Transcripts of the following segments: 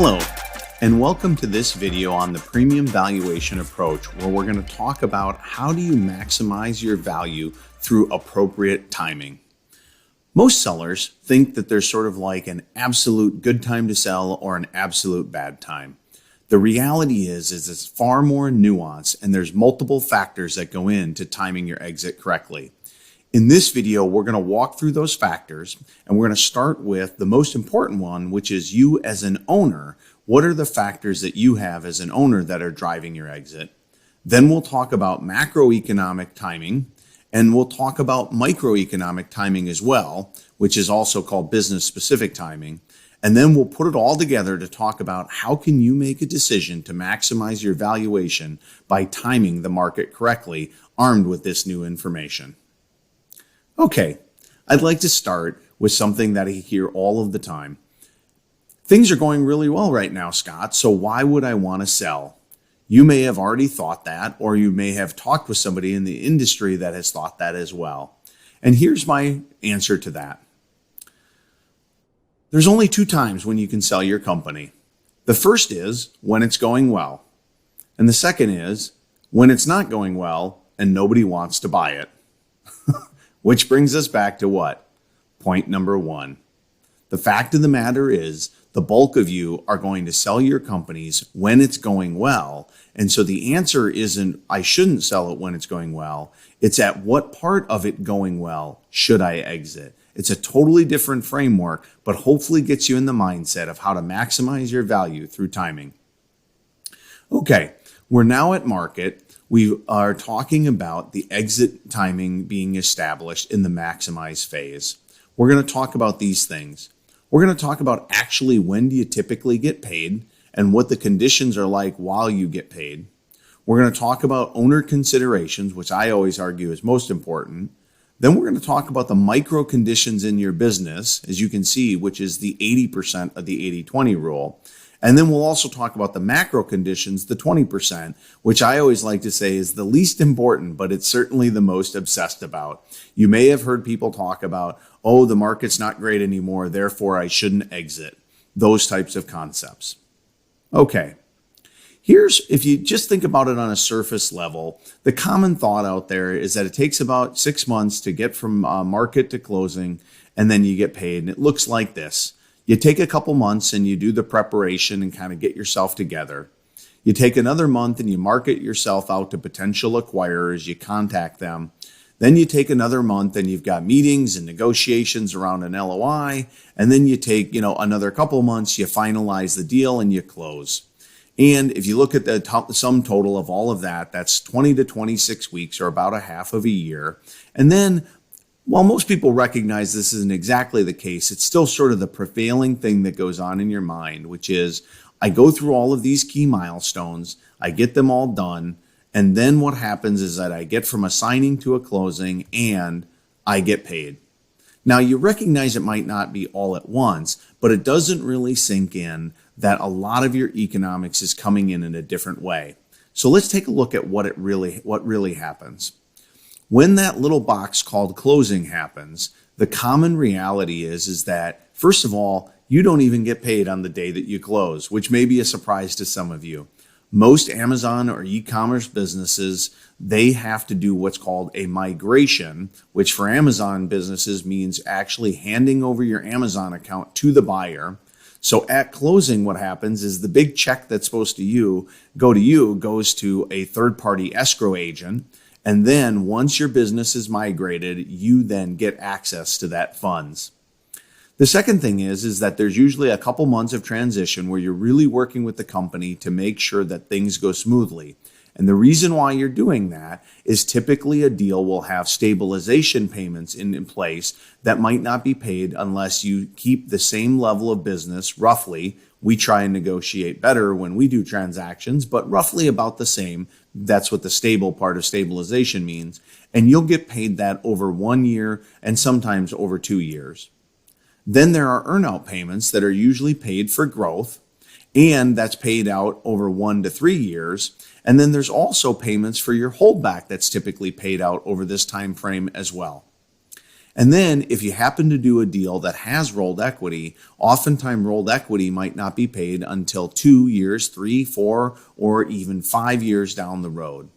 Hello, and welcome to this video on the premium valuation approach, where we're going to talk about how do you maximize your value through appropriate timing. Most sellers think that there's sort of like an absolute good time to sell or an absolute bad time. The reality is it's far more nuanced, and there's multiple factors that go into timing your exit correctly. In this video, we're going to walk through those factors, and we're going to start with the most important one, which is you as an owner. What are the factors that you have as an owner that are driving your exit? Then we'll talk about macroeconomic timing, and we'll talk about microeconomic timing as well, which is also called business-specific timing. And then we'll put it all together to talk about how can you make a decision to maximize your valuation by timing the market correctly, armed with this new information. Okay, I'd like to start with something that I hear all of the time. Things are going really well right now, Scott, so why would I want to sell? You may have already thought that, or you may have talked with somebody in the industry that has thought that as well. And here's my answer to that. There's only two times when you can sell your company. The first is when it's going well. And the second is when it's not going well and nobody wants to buy it. Which brings us back to what? Point number one. The fact of the matter is the bulk of you are going to sell your companies when it's going well. And so the answer isn't, I shouldn't sell it when it's going well. It's at what part of it going well should I exit? It's a totally different framework, but hopefully gets you in the mindset of how to maximize your value through timing. Okay, we're now at market. We are talking about the exit timing being established in the maximize phase. We're going to talk about these things. We're going to talk about actually when do you typically get paid and what the conditions are like while you get paid. We're going to talk about owner considerations, which I always argue is most important. Then we're going to talk about the micro conditions in your business, as you can see, which is the 80% of the 80-20 rule. And then we'll also talk about the macro conditions, the 20%, which I always like to say is the least important, but it's certainly the most obsessed about. You may have heard people talk about, oh, the market's not great anymore, therefore I shouldn't exit. Those types of concepts. Okay. If you just think about it on a surface level, the common thought out there is that it takes about 6 months to get from market to closing, and then you get paid. And it looks like this. You take a couple months and you do the preparation and kind of get yourself together. You take another month and you market yourself out to potential acquirers. You contact them. Then you take another month and you've got meetings and negotiations around an LOI. And then you take, another couple months, you finalize the deal and you close. And if you look at the sum total of all of that, that's 20 to 26 weeks, or about a half of a year. And then, while most people recognize this isn't exactly the case, it's still sort of the prevailing thing that goes on in your mind, which is I go through all of these key milestones, I get them all done, and then what happens is that I get from a signing to a closing and I get paid. Now, you recognize it might not be all at once, but it doesn't really sink in that a lot of your economics is coming in a different way. So let's take a look at what really happens. When that little box called closing happens, the common reality is that, first of all, you don't even get paid on the day that you close, which may be a surprise to some of you. Most Amazon or e-commerce businesses, they have to do what's called a migration, which for Amazon businesses means actually handing over your Amazon account to the buyer. So at closing, what happens is the big check that's supposed to goes to a third-party escrow agent. And then once your business is migrated, you then get access to that funds. The second thing is that there's usually a couple months of transition where you're really working with the company to make sure that things go smoothly. And the reason why you're doing that is typically a deal will have stabilization payments in place that might not be paid unless you keep the same level of business, roughly. We try and negotiate better when we do transactions, but roughly about the same. That's what the stable part of stabilization means. And you'll get paid that over 1 year and sometimes over 2 years. Then there are earnout payments that are usually paid for growth, and that's paid out over 1 to 3 years. And then there's also payments for your holdback that's typically paid out over this time frame as well. And then if you happen to do a deal that has rolled equity, oftentimes rolled equity might not be paid until 2 years, 3, 4, or even 5 years down the road.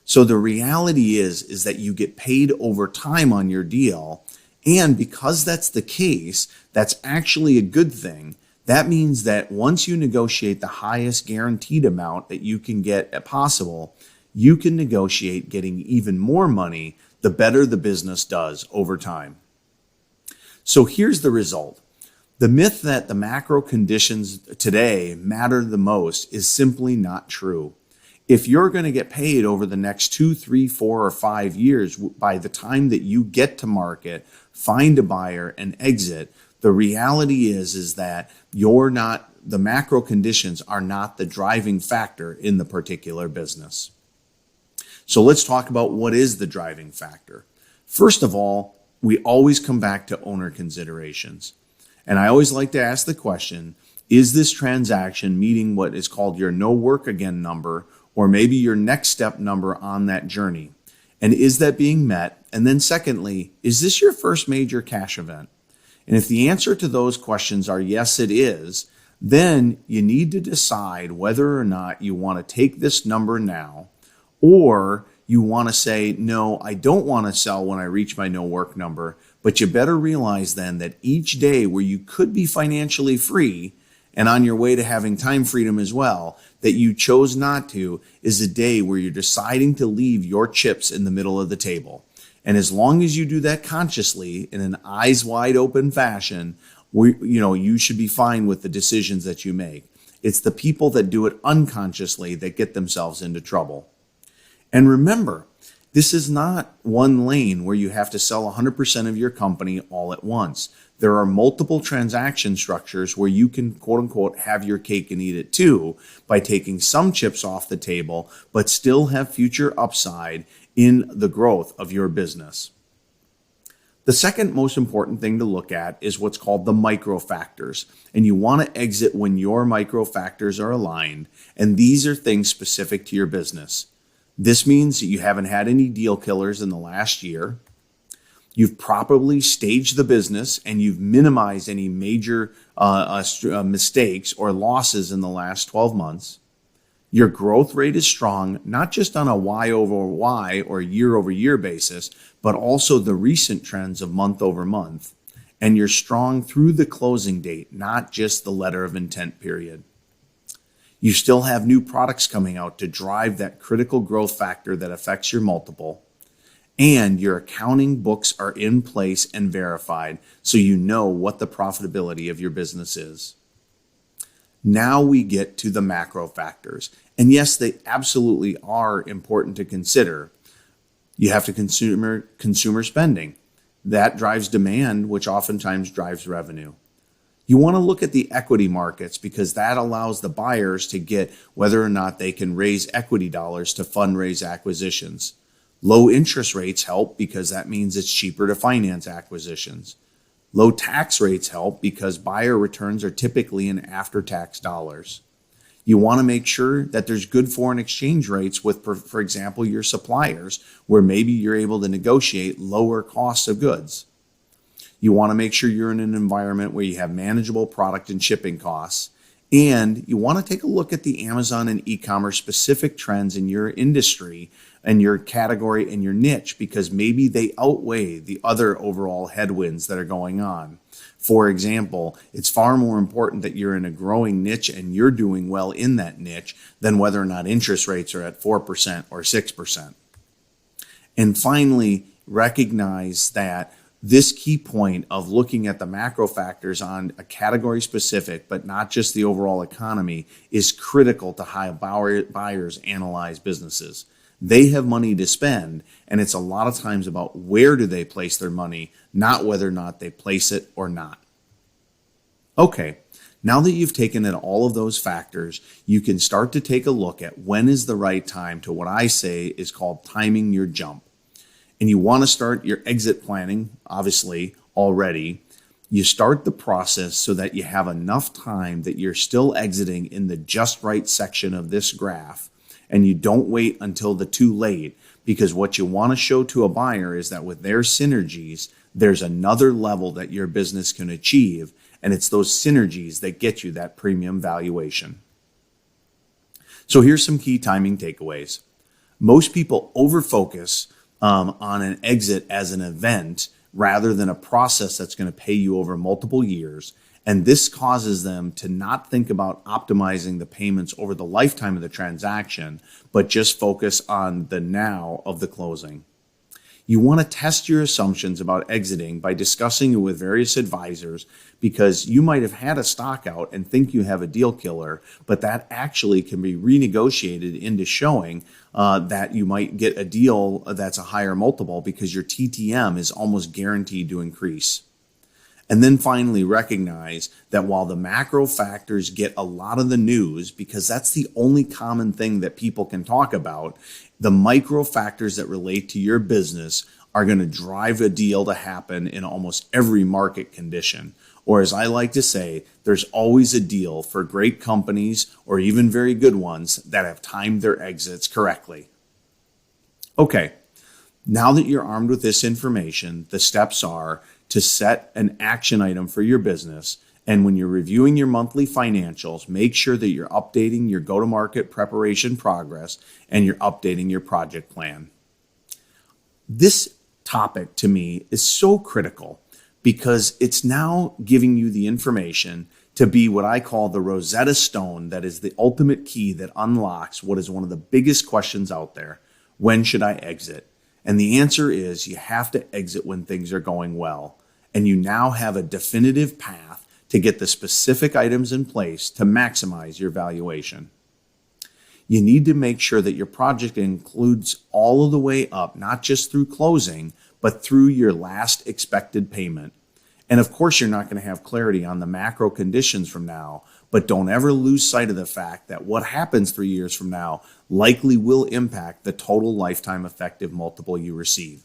So the reality is that you get paid over time on your deal. And because that's the case, that's actually a good thing. That means that once you negotiate the highest guaranteed amount that you can get possible, you can negotiate getting even more money the better the business does over time. So here's the result. The myth that the macro conditions today matter the most is simply not true. If you're going to get paid over the next 2, 3, 4, or 5 years, by the time that you get to market, find a buyer and exit, the reality is that the macro conditions are not the driving factor in the particular business. So let's talk about what is the driving factor. First of all, we always come back to owner considerations. And I always like to ask the question, is this transaction meeting what is called your no work again number, or maybe your next step number on that journey? And is that being met? And then secondly, is this your first major cash event? And if the answer to those questions are yes, it is, then you need to decide whether or not you want to take this number now, or you want to say, no, I don't want to sell when I reach my no work number. But you better realize then that each day where you could be financially free and on your way to having time freedom as well, that you chose not to, is a day where you're deciding to leave your chips in the middle of the table. And as long as you do that consciously in an eyes wide open fashion, you should be fine with the decisions that you make. It's the people that do it unconsciously that get themselves into trouble. And remember, this is not one lane where you have to sell 100% of your company all at once. There are multiple transaction structures where you can, quote unquote, have your cake and eat it too, by taking some chips off the table, but still have future upside in the growth of your business. The second most important thing to look at is what's called the micro factors. And you want to exit when your micro factors are aligned. And these are things specific to your business. This means that you haven't had any deal killers in the last year. You've properly staged the business and you've minimized any major mistakes or losses in the last 12 months. Your growth rate is strong, not just on a Y over Y or year over year basis, but also the recent trends of month over month. And you're strong through the closing date, not just the letter of intent period. You still have new products coming out to drive that critical growth factor that affects your multiple. And your accounting books are in place and verified, so you know what the profitability of your business is. Now we get to the macro factors. And yes, they absolutely are important to consider. You have to consumer spending. That drives demand, which oftentimes drives revenue. You want to look at the equity markets because that allows the buyers to get whether or not they can raise equity dollars to fundraise acquisitions. Low interest rates help because that means it's cheaper to finance acquisitions. Low tax rates help because buyer returns are typically in after-tax dollars. You want to make sure that there's good foreign exchange rates with, for example, your suppliers, where maybe you're able to negotiate lower costs of goods. You want to make sure you're in an environment where you have manageable product and shipping costs. And you want to take a look at the Amazon and e-commerce specific trends in your industry and your category and your niche, because maybe they outweigh the other overall headwinds that are going on. For example, it's far more important that you're in a growing niche and you're doing well in that niche than whether or not interest rates are at 4% or 6%. And finally, recognize that this key point of looking at the macro factors on a category specific, but not just the overall economy, is critical to how buyers analyze businesses. They have money to spend, and it's a lot of times about where do they place their money, not whether or not they place it or not. Okay, now that you've taken in all of those factors, you can start to take a look at when is the right time to what I say is called timing your jump. And you want to start your exit planning, obviously, already. You start the process so that you have enough time that you're still exiting in the just right section of this graph, and you don't wait until the too late, because what you want to show to a buyer is that with their synergies, there's another level that your business can achieve, and it's those synergies that get you that premium valuation. So here's some key timing takeaways. Most people overfocus on an exit as an event rather than a process that's going to pay you over multiple years. And this causes them to not think about optimizing the payments over the lifetime of the transaction, but just focus on the now of the closing. You want to test your assumptions about exiting by discussing it with various advisors, because you might have had a stock out and think you have a deal killer, but that actually can be renegotiated into showing that you might get a deal that's a higher multiple because your TTM is almost guaranteed to increase. And then finally recognize that while the macro factors get a lot of the news, because that's the only common thing that people can talk about, the micro factors that relate to your business are going to drive a deal to happen in almost every market condition. Or as I like to say, there's always a deal for great companies or even very good ones that have timed their exits correctly. Okay, now that you're armed with this information, the steps are to set an action item for your business. And when you're reviewing your monthly financials, make sure that you're updating your go-to-market preparation progress and you're updating your project plan. This topic to me is so critical because it's now giving you the information to be what I call the Rosetta Stone that is the ultimate key that unlocks what is one of the biggest questions out there. When should I exit? And the answer is you have to exit when things are going well. And you now have a definitive path to get the specific items in place to maximize your valuation. You need to make sure that your project includes all of the way up, not just through closing, but through your last expected payment. And of course, you're not going to have clarity on the macro conditions from now, but don't ever lose sight of the fact that what happens 3 years from now likely will impact the total lifetime effective multiple you receive.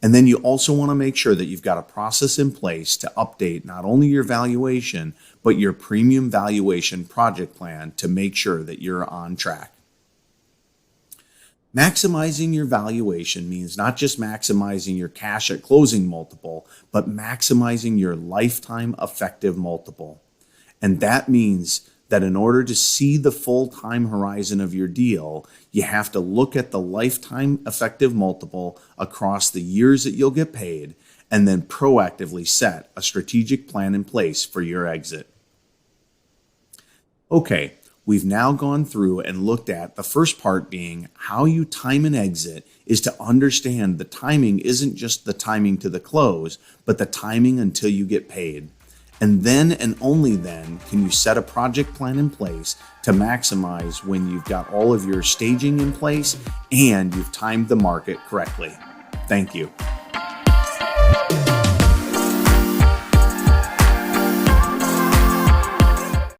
And then you also want to make sure that you've got a process in place to update not only your valuation, but your premium valuation project plan to make sure that you're on track. Maximizing your valuation means not just maximizing your cash at closing multiple, but maximizing your lifetime effective multiple. And that means that in order to see the full time horizon of your deal, you have to look at the lifetime effective multiple across the years that you'll get paid, and then proactively set a strategic plan in place for your exit. Okay, we've now gone through and looked at the first part being how you time an exit is to understand the timing isn't just the timing to the close, but the timing until you get paid. And then and only then can you set a project plan in place to maximize when you've got all of your staging in place and you've timed the market correctly. Thank you.